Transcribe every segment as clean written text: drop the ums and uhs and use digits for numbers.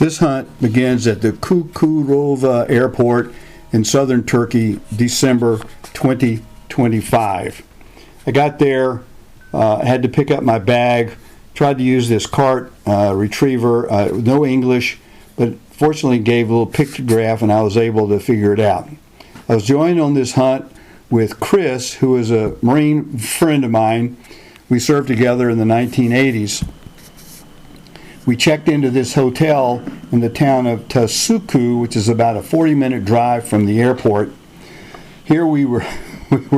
This hunt begins at the Çukurova Airport in southern Turkey, December 2025. I got there, had to pick up my bag, tried to use this cart retriever, no English, but fortunately gave a little pictograph and I was able to figure it out. I was joined on this hunt with Chris, who is a Marine friend of mine. We served together in the 1980s. We checked into this hotel in the town of Tasuku, which is about a 40-minute drive from the airport. Here we were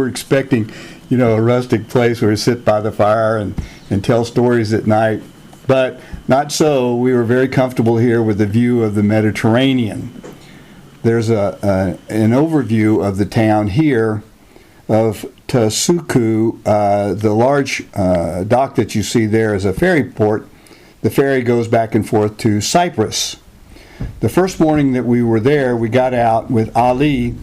expecting, a rustic place where we sit by the fire and tell stories at night. But not so. We were very comfortable here with the view of the Mediterranean. There's an overview of the town here of Tasuku. The large dock that you see there is a ferry port. The ferry goes back and forth to Cyprus. The first morning that we were there, we got out with Ali,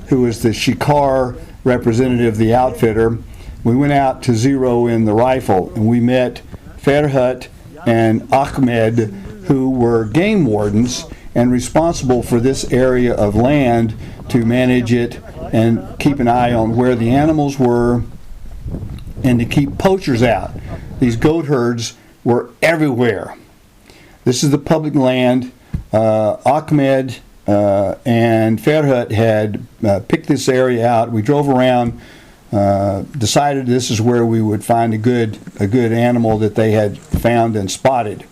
who is the Shikar representative, the outfitter. We went out to zero in the rifle, and we met Ferhat and Ahmed, who were game wardens and responsible for this area of land to manage it and keep an eye on where the animals were and to keep poachers out. These goat herds were everywhere. This is the public land. Ahmed and Ferhat had picked this area out. We drove around, decided this is where we would find a good animal that they had found and spotted.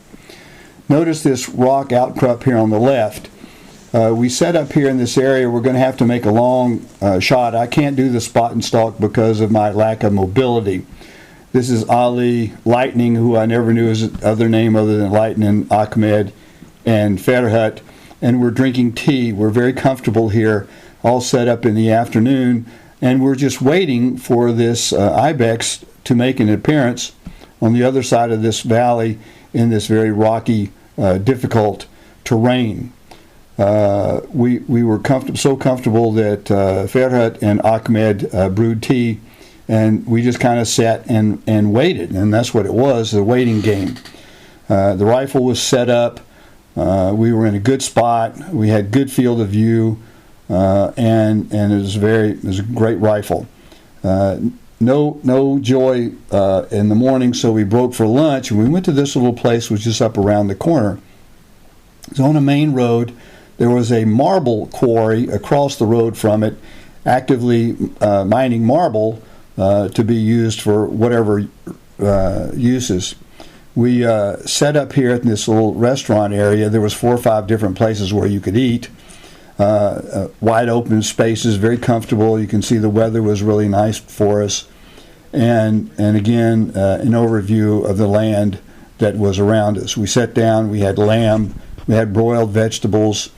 Notice this rock outcrop here on the left. We set up here in this area. We're going to have to make a long shot. I can't do the spot and stalk because of my lack of mobility. This is Ali Lightning, who I never knew his other name other than Lightning, Ahmed, and Ferhat. And we're drinking tea. We're very comfortable here, all set up in the afternoon. And we're just waiting for this Ibex to make an appearance on the other side of this valley in this very rocky, difficult terrain. We were so comfortable that Ferhat and Ahmed brewed tea, and we just kind of sat and waited, and that's what it was, a waiting game. The rifle was set up. We were in a good spot. We had good field of view, and it was a great rifle. No joy in the morning, so we broke for lunch, and we went to this little place which is up around the corner. It's on a main road. There was a marble quarry across the road from it, actively mining marble to be used for whatever uses. We set up here in this little restaurant area. There was 4 or 5 different places where you could eat. Wide open spaces, very comfortable. You can see the weather was really nice for us. And again, an overview of the land that was around us. We sat down, we had lamb, we had broiled vegetables.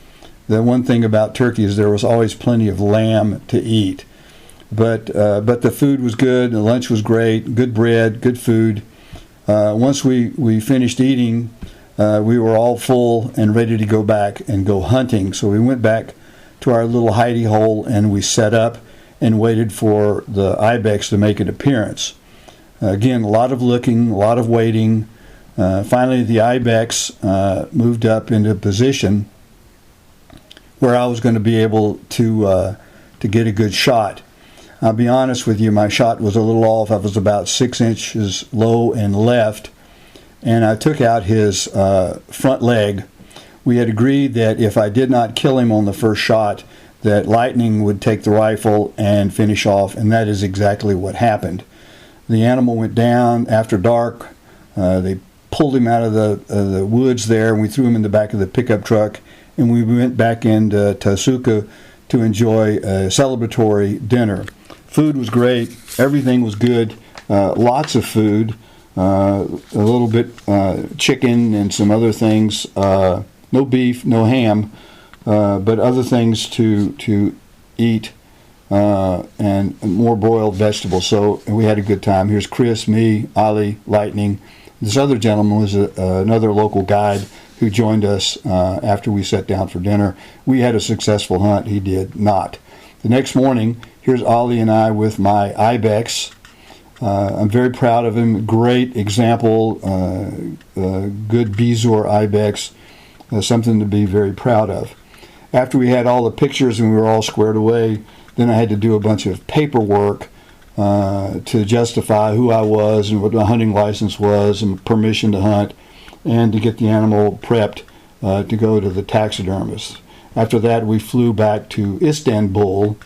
The one thing about Turkey is there was always plenty of lamb to eat. But the food was good, the lunch was great, good bread, good food. Once we finished eating, we were all full and ready to go back and go hunting. So we went back to our little hidey hole and we set up and waited for the Ibex to make an appearance. Again, a lot of looking, a lot of waiting. Finally, the Ibex moved up into a position where I was going to be able to get a good shot. I'll be honest with you, my shot was a little off. I was about 6 inches low and left, and I took out his front leg. We had agreed that if I did not kill him on the first shot, that Lightning would take the rifle and finish off, and that is exactly what happened. The animal went down after dark. They pulled him out of the woods there, and we threw him in the back of the pickup truck, and we went back into Tasuka to enjoy a celebratory dinner. Food was great. Everything was good. Lots of food. A little bit chicken and some other things. No beef, no ham, but other things to eat, and more broiled vegetables. So we had a good time. Here's Chris, me, Ali, Lightning. This other gentleman was another local guide who joined us after we sat down for dinner. We had a successful hunt. He did not. The next morning, here's Ali and I with my Ibex. I'm very proud of him. Great example. Good Bizor Ibex. something to be very proud of. After we had all the pictures and we were all squared away, then I had to do a bunch of paperwork to justify who I was and what my hunting license was and permission to hunt, and to get the animal prepped to go to the taxidermist. After that, we flew back to Istanbul.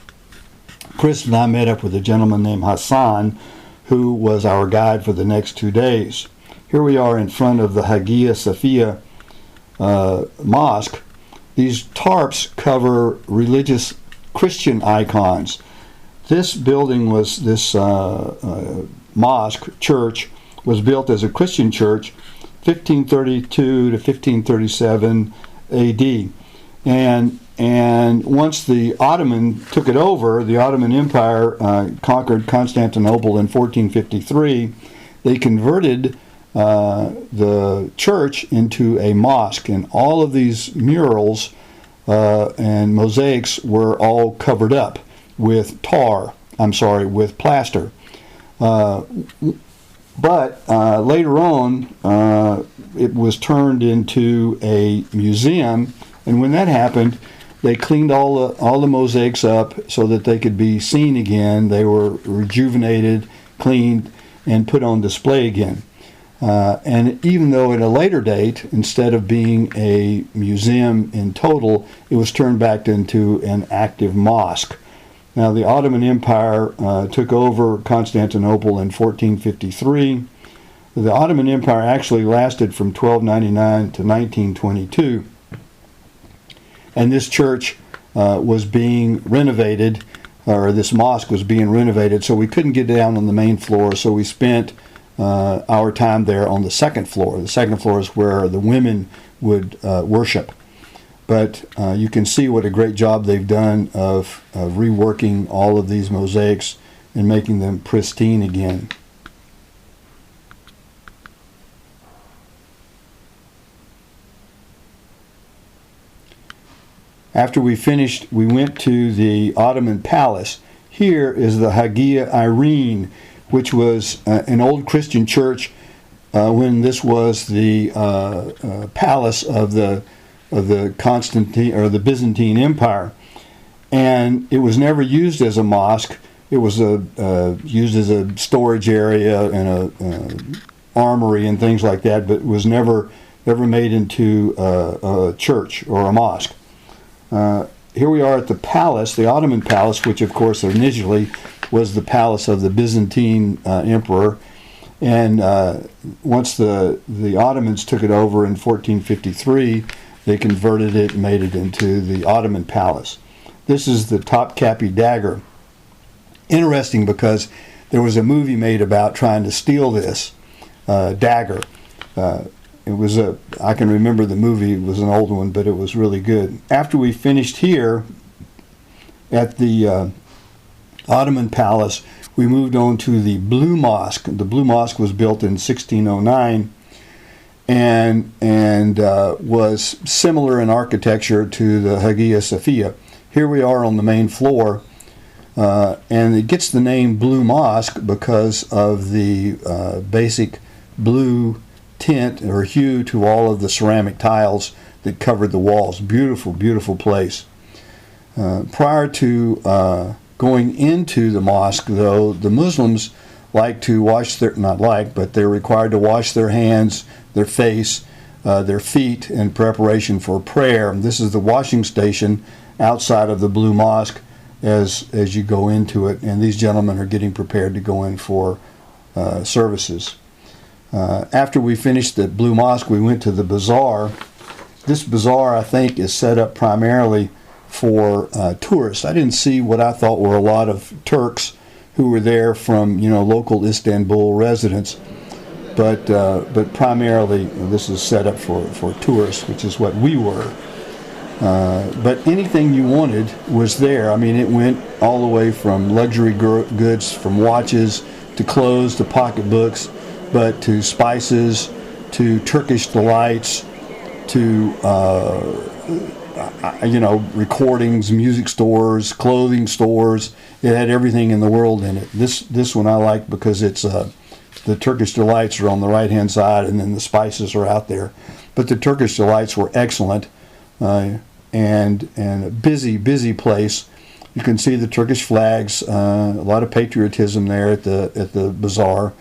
Chris and I met up with a gentleman named Hassan, who was our guide for the next 2 days. Here we are in front of the Hagia Sophia Mosque. These tarps cover religious Christian icons. This building was, this mosque, church, was built as a Christian church 1532 to 1537 AD. And once the Ottoman took it over, the Ottoman Empire conquered Constantinople in 1453, they converted the church into a mosque, and all of these murals and mosaics were all covered up with with plaster. But later on, it was turned into a museum, and when that happened, they cleaned all the mosaics up so that they could be seen again. They were rejuvenated, cleaned, and put on display again. And even though at a later date, instead of being a museum in total, it was turned back into an active mosque. Now, the Ottoman Empire took over Constantinople in 1453. The Ottoman Empire actually lasted from 1299 to 1922. And this church was being renovated, or this mosque was being renovated, so we couldn't get down on the main floor, so we spent our time there on the second floor. The second floor is where the women would worship. But you can see what a great job they've done of reworking all of these mosaics and making them pristine again. After we finished, we went to the Ottoman palace. Here is the Hagia Irene, which was an old Christian church when this was the palace of the Constantine or the Byzantine Empire, and it was never used as a mosque. It was used as a storage area and a armory and things like that, but it was never made into a church or a mosque. Here we are at the palace, the Ottoman palace, which of course initially was the palace of the Byzantine emperor. And once the Ottomans took it over in 1453, they converted it and made it into the Ottoman palace. This is the Topkapi dagger. Interesting because there was a movie made about trying to steal this dagger. It was I can remember the movie, it was an old one, but it was really good. After we finished here at the Ottoman palace, we moved on to the Blue Mosque. The Blue Mosque was built in 1609 and was similar in architecture to the Hagia Sophia. Here we are on the main floor, and it gets the name Blue Mosque because of the basic blue tint or hue to all of the ceramic tiles that covered the walls. Beautiful, beautiful place. Prior to going into the mosque, though, the Muslims like to wash but they're required to wash their hands, their face, their feet in preparation for prayer. And this is the washing station outside of the Blue Mosque as you go into it. And these gentlemen are getting prepared to go in for services. After we finished the Blue Mosque, we went to the bazaar. This bazaar, I think, is set up primarily for tourists. I didn't see what I thought were a lot of Turks who were there from, local Istanbul residents, but primarily this is set up for tourists, which is what we were. But anything you wanted was there. I mean, it went all the way from luxury goods, from watches to clothes to pocketbooks, but to spices, to Turkish delights, to recordings, music stores, clothing stores. It had everything in the world in it. This one I like because it's the The Turkish delights are on the right-hand side, and then the spices are out there. But the Turkish delights were excellent, and a busy place. You can see the Turkish flags, a lot of patriotism there at the bazaar.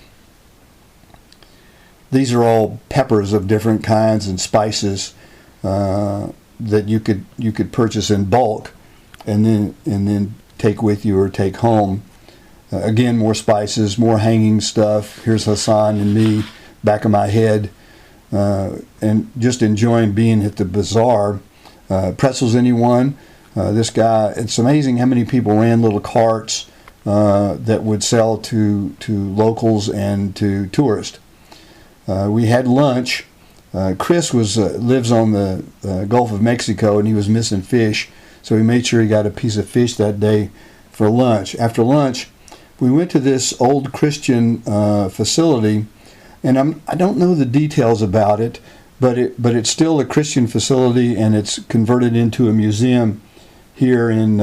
These are all peppers of different kinds and spices that you could purchase in bulk, and then take with you or take home. Again, more spices, more hanging stuff. Here's Hassan and me, back of my head, and just enjoying being at the bazaar. Pretzels, anyone? This guy, it's amazing how many people ran little carts that would sell to locals and to tourists. We had lunch. Chris lives on the Gulf of Mexico, and he was missing fish, so he made sure he got a piece of fish that day for lunch. After lunch, we went to this old Christian facility, and I don't know the details about it, but it's still a Christian facility, and it's converted into a museum here in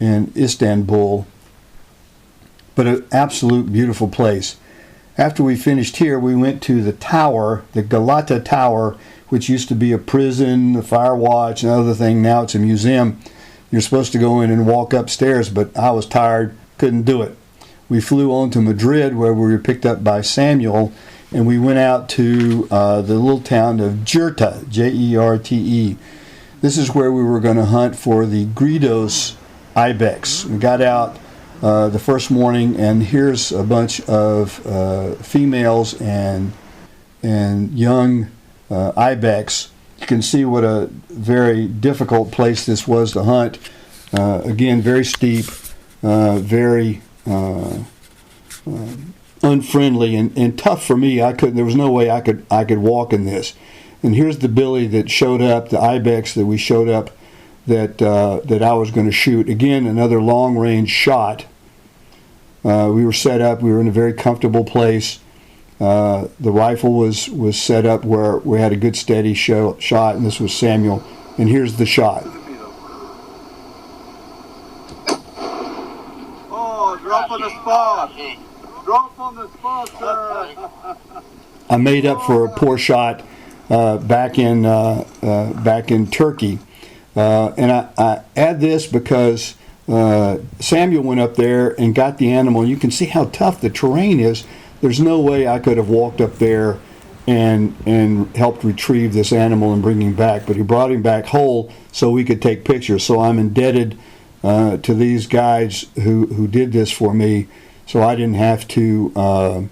Istanbul. But an absolute beautiful place. After we finished here, we went to the tower, the Galata Tower, which used to be a prison, the fire watch, and other thing. Now it's a museum. You're supposed to go in and walk upstairs, but I was tired, couldn't do it. We flew on to Madrid, where we were picked up by Samuel, and we went out to the little town of Jerta, J-E-R-T-E. This is where we were going to hunt for the Greedos Ibex. We got out the first morning, and here's a bunch of females and young ibex. You can see what a very difficult place this was to hunt. Again, very steep, very unfriendly and tough for me. There was no way I could walk in this. And here's the billy that showed up, the ibex that we showed up, that I was going to shoot. Again, another long-range shot. We were set up. We were in a very comfortable place. The rifle was set up where we had a good steady shot, and this was Samuel. And here's the shot. Oh, drop on the spot. Drop on the spot, sir. I made up for a poor shot back in Turkey, and I add this because Samuel went up there and got the animal. You can see how tough the terrain is. There's no way I could have walked up there and helped retrieve this animal and bring him back, but he brought him back whole so we could take pictures. So I'm indebted to these guys who did this for me, so I didn't have to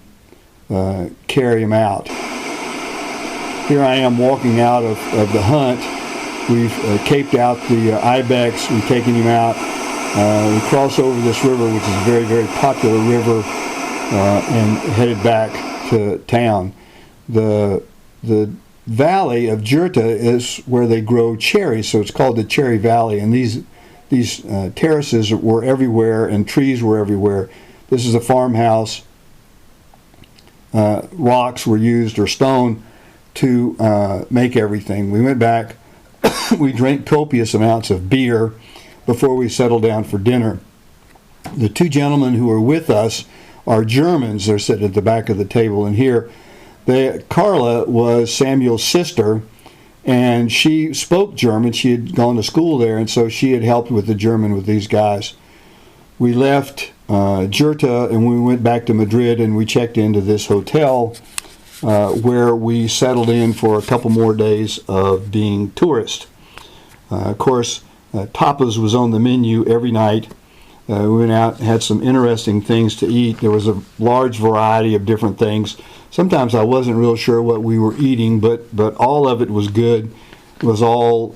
carry him out. Here I am walking out of the hunt. We've caped out the ibex. We've taken him out. We cross over this river, which is a very, very popular river, and headed back to town. The valley of Jerta is where they grow cherries, so it's called the Cherry Valley. And these terraces were everywhere, and trees were everywhere. This is a farmhouse. Rocks were used, or stone, to make everything. We went back. We drank copious amounts of beer before we settled down for dinner. The two gentlemen who were with us are Germans. They're sitting at the back of the table. And here, Carla was Samuel's sister, and she spoke German. She had gone to school there, and so she had helped with the German with these guys. We left Jerta, and we went back to Madrid, and we checked into this hotel where we settled in for a couple more days of being tourists. Of course, tapas was on the menu every night. We went out and had some interesting things to eat. There was a large variety of different things. Sometimes I wasn't real sure what we were eating, but all of it was good. It was all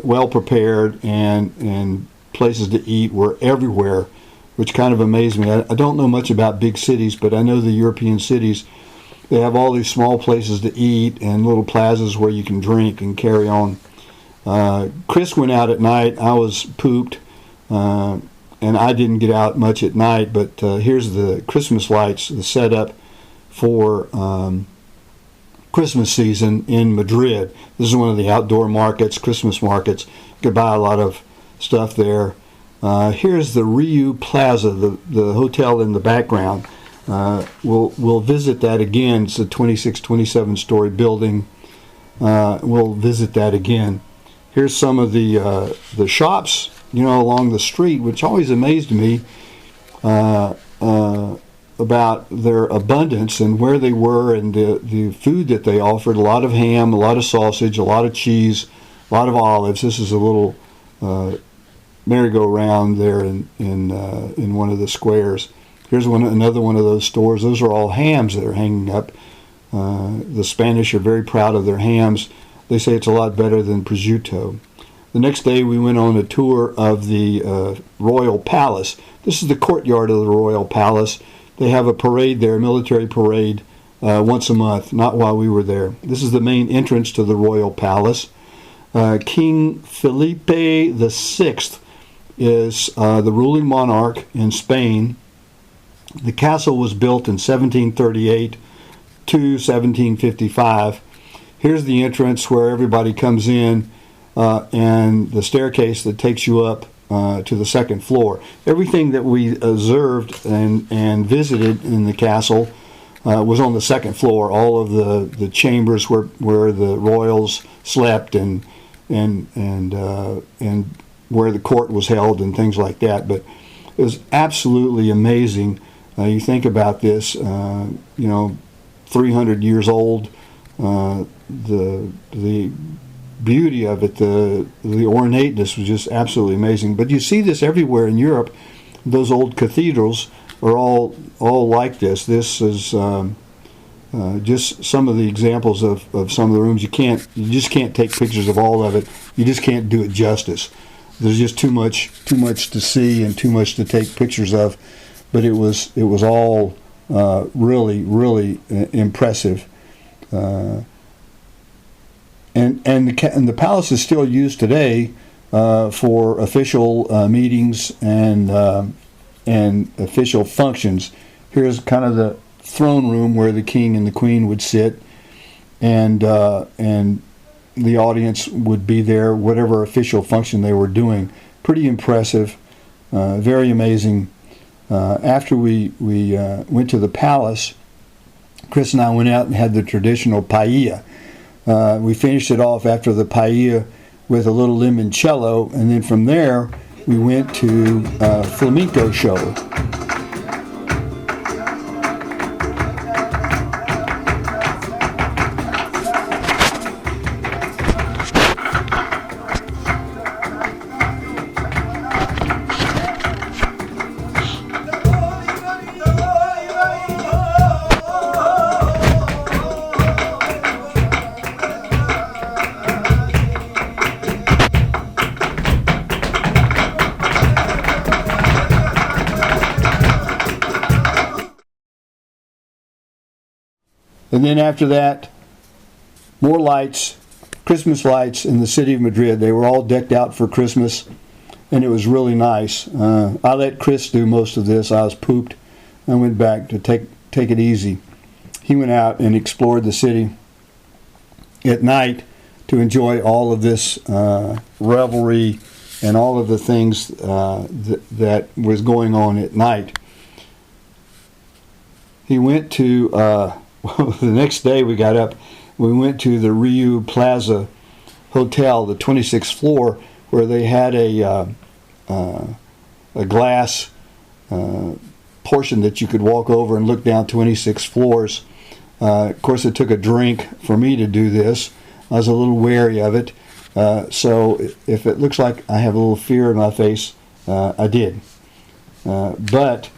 well prepared, and places to eat were everywhere, which kind of amazed me. I don't know much about big cities, but I know the European cities, they have all these small places to eat and little plazas where you can drink and carry on. Chris went out at night. I was pooped, and I didn't get out much at night, but here's the Christmas lights, the setup for Christmas season in Madrid. This is one of the outdoor markets, Christmas markets. You could buy a lot of stuff there. Here's the Riu Plaza, the hotel in the background. We'll visit that again. It's a 26, 27-story building. We'll visit that again. Here's some of the shops, along the street, which always amazed me about their abundance and where they were and the food that they offered. A lot of ham, a lot of sausage, a lot of cheese, a lot of olives. This is a little merry-go-round there in one of the squares. Here's another one of those stores. Those are all hams that are hanging up. The Spanish are very proud of their hams. They say it's a lot better than prosciutto. The next day we went on a tour of the Royal Palace. This is the courtyard of the Royal Palace. They have a parade there, a military parade, once a month, not while we were there. This is the main entrance to the Royal Palace. King Felipe VI is the ruling monarch in Spain. The castle was built in 1738 to 1755. Here's the entrance where everybody comes in, and the staircase that takes you up to the second floor. Everything that we observed and visited in the castle was on the second floor. All of the chambers where the royals slept and where the court was held and things like that. But it was absolutely amazing. You think about this, 300 years old. The beauty of it, the ornateness was just absolutely amazing. But you see this everywhere in Europe. Those old cathedrals are all like this. This is just some of the examples of some of the rooms. You just can't take pictures of all of it. You just can't do it justice. There's just too much to see and too much to take pictures of. But it was all really, really impressive. And the palace is still used today for official meetings and official functions. Here's kind of the throne room where the king and the queen would sit, and the audience would be there, whatever official function they were doing. Pretty impressive, very amazing. After we went to the palace, Chris and I went out and had the traditional paella. We finished it off after the paella with a little limoncello, and then from there we went to a flamenco show. And then after that, more lights, Christmas lights in the city of Madrid. They were all decked out for Christmas, and it was really nice. I let Chris do most of this. I was pooped. I went back to take it easy. He went out and explored the city at night to enjoy all of this revelry and all of the things that was going on at night. He went to... the next day we got up, we went to the Rio Plaza Hotel, the 26th floor, where they had a glass portion that you could walk over and look down 26 floors. Of course, it took a drink for me to do this. I was a little wary of it. So if it looks like I have a little fear in my face, I did. But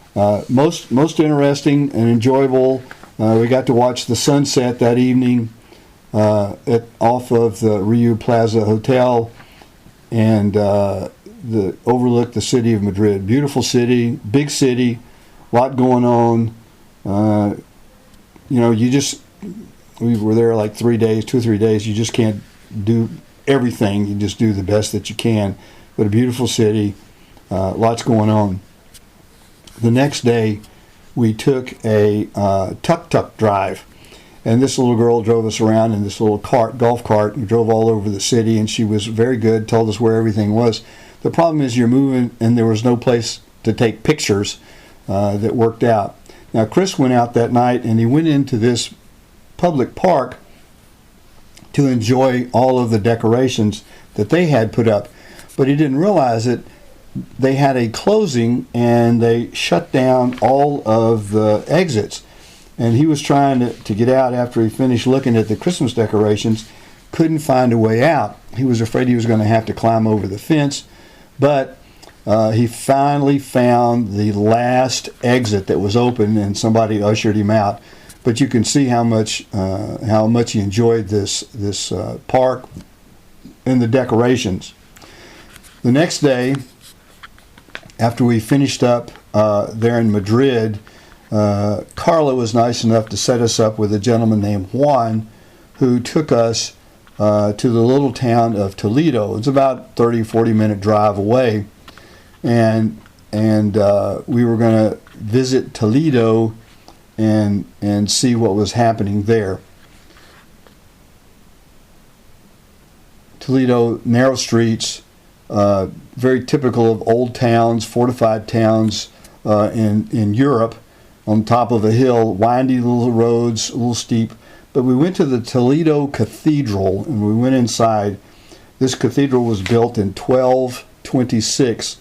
most interesting and enjoyable. We got to watch the sunset that evening off of the Rio Plaza Hotel, and overlooked the city of Madrid. Beautiful city, big city, a lot going on. We were there like 3 days, 2 or 3 days. You just can't do everything. You just do the best that you can. But a beautiful city, lots going on. The next day, we took a tuk-tuk drive, and this little girl drove us around in this little golf cart, and drove all over the city, and she was very good, told us where everything was. The problem is you're moving, and there was no place to take pictures that worked out. Now, Chris went out that night and he went into this public park to enjoy all of the decorations that they had put up. But he didn't realize that they had a closing and they shut down all of the exits. And he was trying to get out after he finished looking at the Christmas decorations, couldn't find a way out. He was afraid he was going to have to climb over the fence, but he finally found the last exit that was open, and somebody ushered him out. But you can see how much he enjoyed this park and the decorations. The next day, after we finished up there in Madrid, Carla was nice enough to set us up with a gentleman named Juan, who took us to the little town of Toledo. It's about 30-40 minute drive away, and we were going to visit Toledo and see what was happening there. Toledo, narrow streets, very typical of old towns, fortified towns in Europe, on top of a hill, windy little roads, a little steep. But we went to the Toledo Cathedral and we went inside. This cathedral was built in 1226.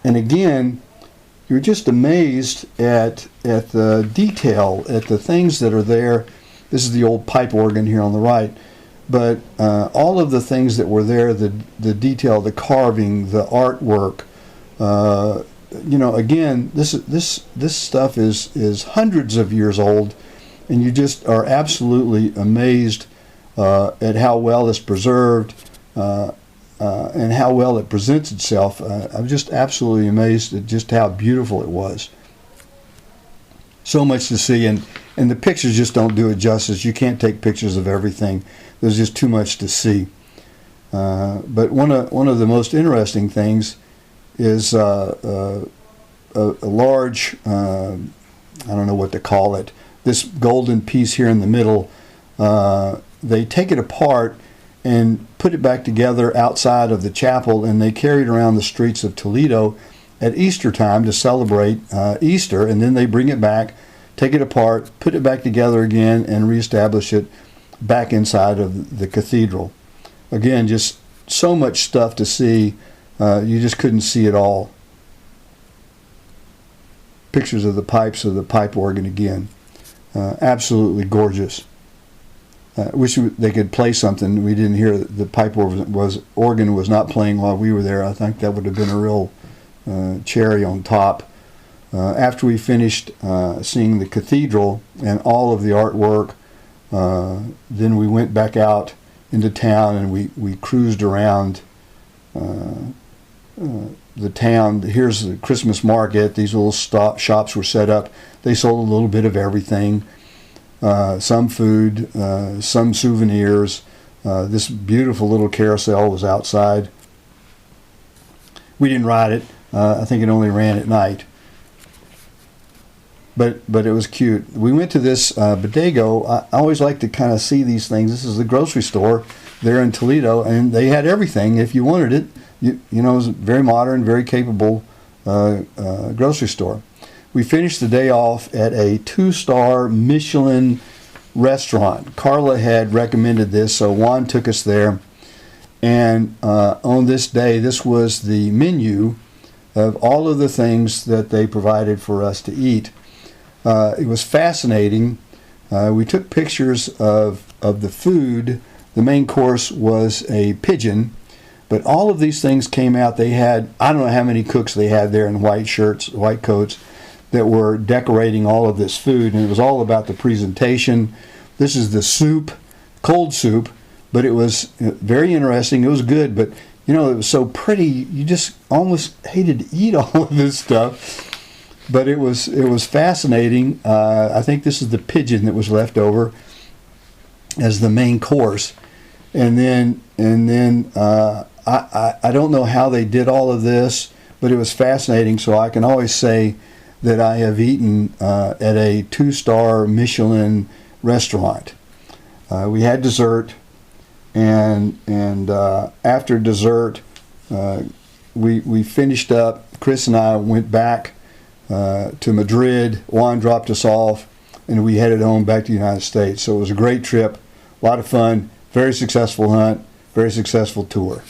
And again, you're just amazed at the detail, at the things that are there. This is the old pipe organ here on the right. But all of the things that were there, the detail, the carving, the artwork, again, this stuff is hundreds of years old, and you just are absolutely amazed at how well it's preserved and how well it presents itself. I'm just absolutely amazed at just how beautiful it was. So much to see, and the pictures just don't do it justice. You can't take pictures of everything. There's just too much to see. But one of the most interesting things is a large, I don't know what to call it, this golden piece here in the middle. They take it apart and put it back together outside of the chapel, and they carry it around the streets of Toledo at Easter time to celebrate Easter, and then they bring it back, take it apart, put it back together again, and reestablish it back inside of the cathedral. Again, just so much stuff to see. You just couldn't see it all. Pictures of the pipes of the pipe organ again. Absolutely gorgeous. Wish they could play something. We didn't hear the pipe organ was not playing while we were there. I think that would have been a real cherry on top. After we finished seeing the cathedral and all of the artwork, then we went back out into town and we cruised around the town. Here's the Christmas market. These little shops were set up. They sold a little bit of everything. Some food, some souvenirs. This beautiful little carousel was outside. We didn't ride it. I think it only ran at night. But it was cute. We went to this bodega. I always like to kind of see these things. This is the grocery store there in Toledo, and they had everything if you wanted it. It was a very modern, very capable grocery store. We finished the day off at a 2-star Michelin restaurant. Carla had recommended this, so Juan took us there. And on this day, this was the menu of all of the things that they provided for us to eat. It was fascinating. We took pictures of the food. The main course was a pigeon, but all of these things came out. They had, I don't know how many cooks they had there in white shirts, white coats, that were decorating all of this food, and it was all about the presentation. This is the soup, cold soup, but it was very interesting. It was good, but it was so pretty, you just almost hated to eat all of this stuff. But it was fascinating. I think this is the pigeon that was left over as the main course, and then I don't know how they did all of this, but it was fascinating. So I can always say that I have eaten at a 2-star Michelin restaurant. We had dessert, and after dessert, we finished up. Chris and I went back to Madrid. Juan dropped us off, and we headed home back to the United States. So it was a great trip, a lot of fun, very successful hunt, very successful tour.